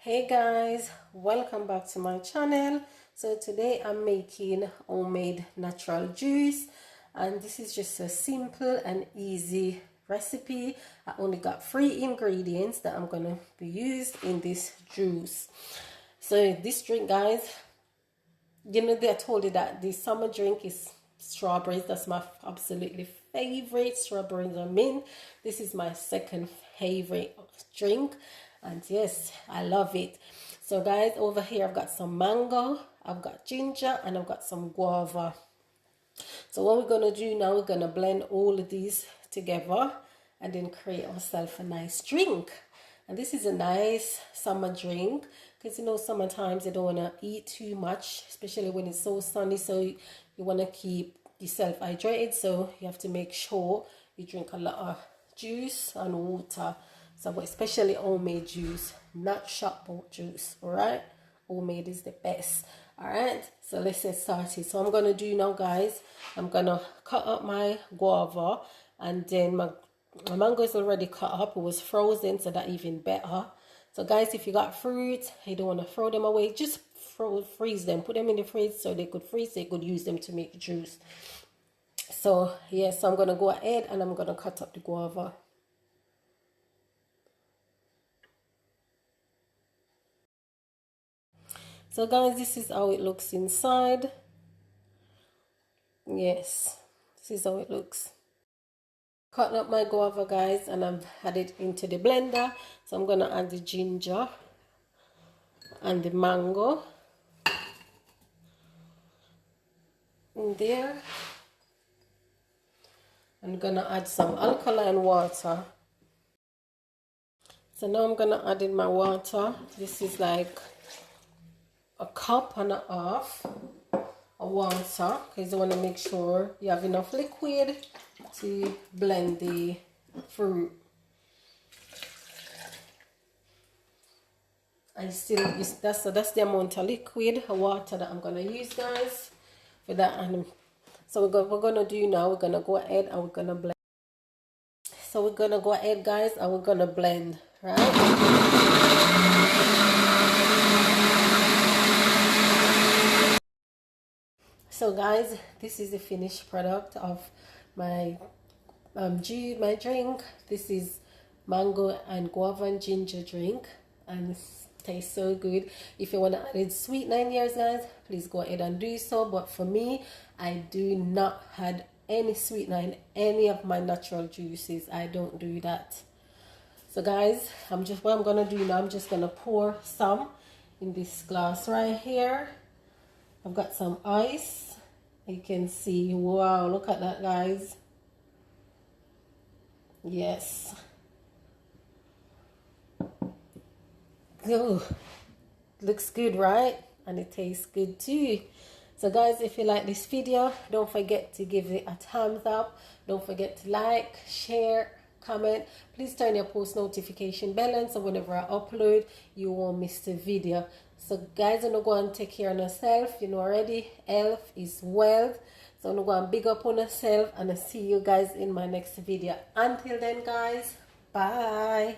Hey guys, welcome back to my channel. So today I'm making homemade natural juice, and this is just a simple and easy recipe. I only got 3 ingredients that I'm gonna be used in this juice. So this drink, guys, they told you that the summer drink is strawberries. That's my absolutely favorite. Strawberries and mint. This is my second favorite drink, and yes, I love it. So guys, over here I've got some mango, I've got ginger, and I've got some guava. So what we're gonna do now, we're gonna blend all of these together and then create ourselves a nice drink. And this is a nice summer drink because summertimes you don't want to eat too much, especially when it's so sunny. So you want to keep yourself hydrated, so you have to make sure you drink a lot of juice and water. So especially homemade juice, not shop bought juice. All right, homemade is the best. All right, so let's get started. So I'm gonna do now, guys, I'm gonna cut up my guava, and then my mango is already cut up. It was frozen, so that even better. So guys, if you got fruit, you don't want to throw them away, just freeze them, put them in the fridge so they could freeze, so you could use them to make juice. So yes, so I'm gonna go ahead and I'm gonna cut up the guava. So guys, this is how it looks inside. Yes, this is how it looks. Cutting up my guava, guys, and I've added it into the blender. So I'm gonna add the ginger and the mango in there. I'm gonna add some alkaline water. So now I'm gonna add in my water. This is like a cup and a half of water, because you want to make sure you have enough liquid to blend the fruit. And that's the amount of liquid water that I'm gonna use, guys, for that. And so we're gonna do now, we're gonna go ahead and we're gonna blend. So we're gonna go ahead, guys, and we're gonna blend, right? So guys, this is the finished product of my my drink. This is mango and guava and ginger drink, and it tastes so good. If you want to add in sweetener, guys, please go ahead and do so. But for me, I do not add any sweetener in any of my natural juices. I don't do that. So guys, what I'm gonna do now, I'm just gonna pour some in this glass right here. I've got some ice. You can see, wow, look at that, guys. Yes. Oh, looks good, right? And it tastes good too. So guys, if you like this video, don't forget to give it a thumbs up. Don't forget to like, share, comment. Please turn your post notification bell on, so whenever I upload, you won't miss the video. So guys, I'm gonna go and take care of yourself. You know already, health is wealth. So I'm gonna go and big up on yourself, and I'll see you guys in my next video. Until then, guys, bye.